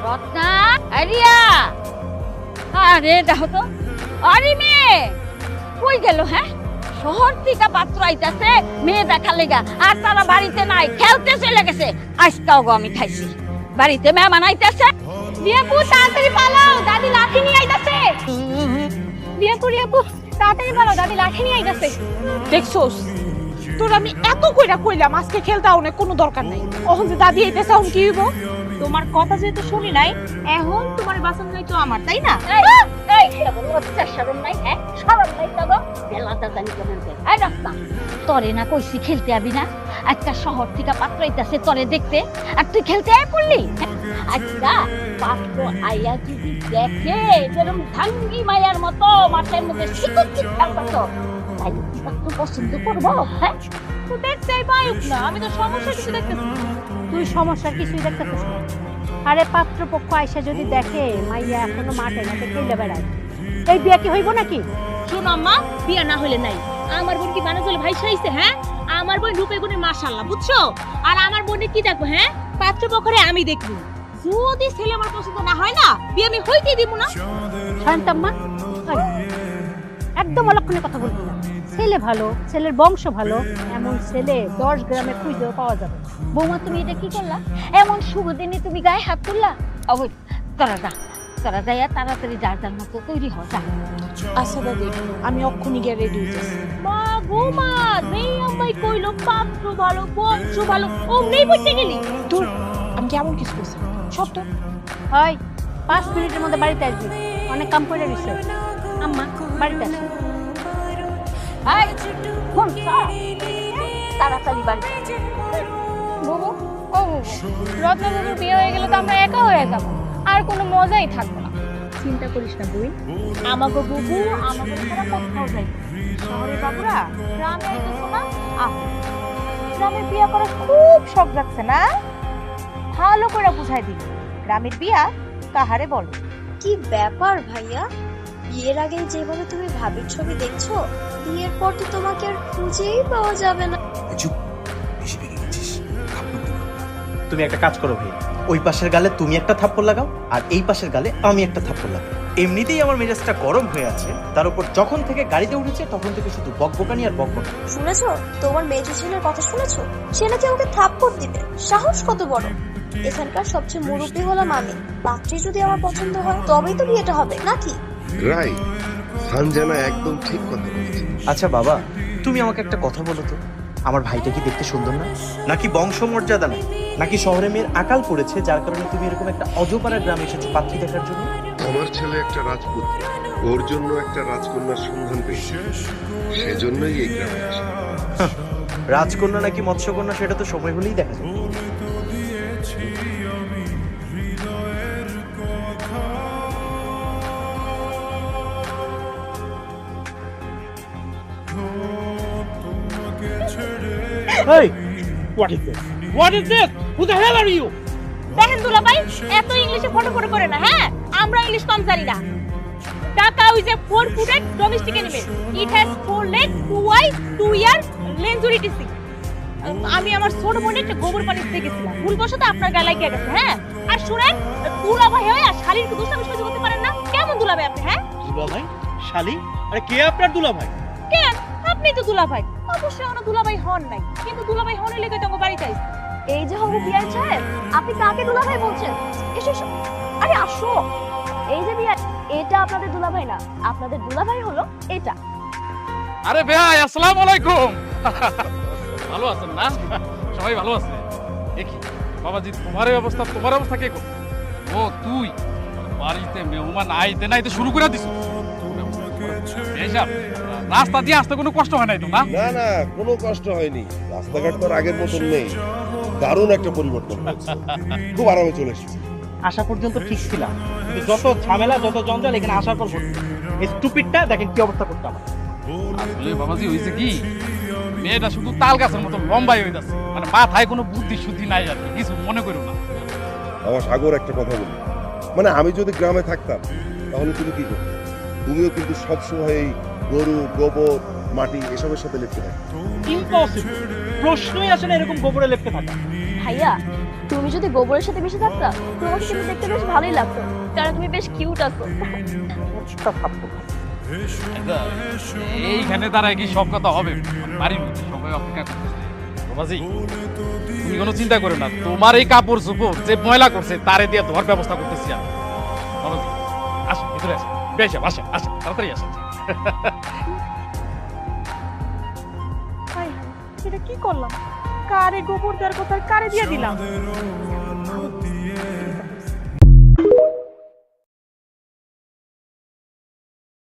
Ratna area আরে দেখো তো আরে মেয়ে কই গেল হ্যাঁ শহর থেকে পাত্র আইতাছে মেয়ে দেখার লেগা আর তারা বাড়িতে নাই খেলতে চলে গেছে আজকাও গো আমি খাইছি বাড়িতে মেহমান আইতাছে রিয়াপু তাড়াতাড়ি পালাও দাদি লাঠি নিয়ে আইতাছে রিয়াপু তাড়াতাড়ি পালাও দাদি লাঠি নিয়ে আইতাছে দেখছোস তোর আমি এত কইরা কইলাম আজকে খেলতে অনেক কোনো দরকার নাই ওহন যে দাদি আইতেছে এখন কি হইব তোমার কথা যেহেতু শুনি নাই এখন তোমার বাসন যাইতো আমার তাই না এই কেবল লজ্জা শরম নাই হ্যাঁ শরম নাই তো বেলাটা জানি কেমন এই রাস্তা তোরে না কইছি খেলতে আবি না আজকে শহর থেকে পাত্র আইতাছে তোরে দেখতে আর তুই খেলতে আয় পড়লি আচ্ছা পাত্র আইয়া যদি দেখে যেরকম ধাঙ্গি মায়ার মতো মাথার মধ্যে শিকড় খেলতেছ তাইলে কি পাত্র পছন্দ করবো হ্যাঁ তো দেখতেই পাইক না আমি তো সমস্যা কিছু দেখতেছি তুই সমস্যার কিছুই দেখতেছিস না আরে পাত্রপক্ষ আইসা যদি দেখে মাইয়া এখনো মাঠে ঘাটে খেলে বেড়ায় এই বিয়া কি হইব নাকি শোনো আম্মা বিয়া না হইলে নাই আমার বোন কি বানা চলে ভাই সাইছে হ্যাঁ আমার বোন রূপে গুণে মাশাআল্লাহ বুঝছো আর আমার বোনে কি দেখবো হ্যাঁ পাত্রপক্ষরে আমি দেখবো যদি ছেলে আমার পছন্দ না হয় না বিয়ে আমি হইতে দিব না শান্তাম্মা একদম অলক্ষণে কথা বলবি না ছেলে ভালো ছেলের বংশ ভালো এমন ছেলে 10 গ্রামে খুঁজেও পাওয়া যাবে বৌমা তুমি এটা কি করলা এমন শুভ দিনে তুমি গায়ে হাত তুললা অবৈ তোরা যাইয়া তাড়াতাড়ি যার যার মতো তৈরি হ যা আচ্ছা দাদি আমি অক্ষুনি গিয়ে রেডি হইতেছি মা গো মা নেই আম্মাই কইলো পাত্র ভালো বংশ ভালো ও নেই বলতে গেলি দূর আমি কেমন কিছু করছি সব তো হয় 5 মিনিটের মধ্যে বাড়িতে আসবি অনেক কাম করে দিছে আম্মা বাড়িতে আসো এই ফোন তাড়াতাড়ি বাড়ি বুবু ও বুবু রত্নবাবুর বিয়ে হয়ে গেলে তো আমরা একা হয়ে যাবো আর কোনো মজাই থাকবে না চিন্তা করিস না বই আমাকে বুবু আমাকে ছাড়া কোথাও যাই শহরের বাবুরা গ্রামে আইতেছো না গ্রামের বিয়া করার খুব শখ যাচ্ছে না ভালো করে বুঝাই দিবি গ্রামের বিয়া কাহারে বলে কি ব্যাপার ভাইয়া বিয়ের আগে যেভাবে তুমি ভাবির ছবি দেখছো বিয়ের পর তো তোমাকে আর খুঁজেই পাওয়া যাবে না চুপ বেশি বেগে গেছিস তুমি একটা কাজ করো ভাই ওই পাশের গালে তুমি একটা থাপ্পড় লাগাও আর এই পাশের গালে আমি একটা থাপ্পড় লাগাও এমনিতেই আমার মেজাজটা গরম হয়ে আছে তার উপর যখন থেকে গাড়িতে উঠেছে তখন থেকে শুধু বকবকানি আর বকবকানি শুনেছো তোমার মেজো ছেলের কথা শুনেছো সে নাকি আমাকে থাপ্পড় দিবে সাহস কত বড় এখানকার সবচেয়ে মুরব্বী হলাম আমি পাত্রী যদি আমার পছন্দ হয় তবেই তো বিয়েটা হবে নাকি রাইট হানজানা একদম ঠিক কথা বলেছে আচ্ছা বাবা তুমি আমাকে একটা কথা বলো তো আমার ভাইটা কি দেখতে সুন্দর না নাকি বংশমর্যাদা না নাকি শহরে মেয়ের আকাল পড়েছে যার কারণে তুমি এরকম একটা অজপাড়া গ্রামে এসেছো পাত্রী দেখার জন্য আমার ছেলে একটা রাজপুত্র ওর জন্য একটা রাজকন্যার সন্ধান পেয়েছে সেজন্যই এই গ্রামে আসা রাজকন্যা নাকি মৎস্যকন্যা সেটা তো সময় হলেই দেখা যাবে Hey, what is this? What is this? Who the hell are you? দেখেন দুলাভাই এত ইংলিশে ফটো করে না হ্যাঁ আমরা ইংলিশ কম জানি না টাকা is a 4 footed domestic animal it has 4 legs 2 eyes 2 ears লেঞ্জুরিটিসি আমি আমার ছোট বোনের একটা গোবর পানি দিতে গেছিলাম ভুলবশত আপনার গায়ে লাগিয়ে গেছে হ্যাঁ আর শুনেন দুলাভাই হয়ে আর শালীর কি দোষ আমি সহ্য করতে পারেন না কেমন দুলাভাই আপনি হ্যাঁ দুলাভাই শালি আরে কে আপনার দুলাভাই কেন আপনি তো দুলাভাই অবশ্যই ওনা দুলাভাই হন নাই কিন্তু দুলাভাই হন লেগে তো আমার বাড়িতে আইছে এই যে হবু বিয়ার সাহেব আপনি কাকে দুলাভাই বলছেন এসো এসো আরে আসো এই যে বিয়া এটা আপনাদের দুলাভাই না আপনাদের দুলাভাই হলো এটা আরে ভাই আসসালামু আলাইকুম ভালো আছেন না সবাই ভালো আছে দেখি বাবাজি তোমার অবস্থা কে করবে ও তুই বাড়িতে মেহমান আইতে নাইতে শুরু করে দিছ এইসব রাস্তা দিয়ে আসতে কোনো কষ্ট হয় নাই তো না না না কোনো কষ্ট হয়নি রাস্তাঘাট তো আর আগের মতন নেই দারুণ একটা পরিবর্তন হয়েছে খুব আরামে চলে এসেছি আসা পর্যন্ত ঠিক ছিলাম কিন্তু যত ঝামেলা যত জঞ্জাল এখানে আসার পর এই স্টুপিডটা দেখেন কি অবস্থা করতে আমার আসলে বাবাজি হইছে কি মেয়েটা শুধু তাল গাছের মতো লম্বাই হয়ে যাচ্ছে মানে মাথায় কোনো বুদ্ধি শুদ্ধি নাই আর কি, কিছু মনে করো না। আমার সাগর একটা কথা বলি, মানে আমি যদি গ্রামে থাকতাম তাহলে তুমি কি করতে? তুমিও কিন্তু সবসময় এই গরু গোবর মাটি এসবের সাথে লিপ্ত থাকো। ইম্পসিবল, প্রশ্নই আসে না এরকম গোবরে লেপ্টে থাকা। ভাইয়া তুমি যদি গোবরের সাথে মিশে থাকতা তোমাকে কিন্তু দেখতে বেশ ভালোই লাগতো, কারণ তুমি বেশ কিউট আছো। একটা থাপ্পড়। এইখানে দাঁড়ায় কি সব কথা হবে? বাড়ির মধ্যে সবাই অপেক্ষা করতেছে। বাবাজি, তুমি কোনো চিন্তা করো না, তোমার এই কাপড় চোপড় যে ময়লা করছে তারে দিয়ে তোমার ব্যবস্থা করতেছি আমি। বাবাজি আসো, ভিতরে আসো, বেশ আসো, আসো, তাড়াতাড়ি আসো। হায় হায়, এটা কি করলাম? কারে গোবর দেওয়ার কথা কারে দিয়ে দিলাম?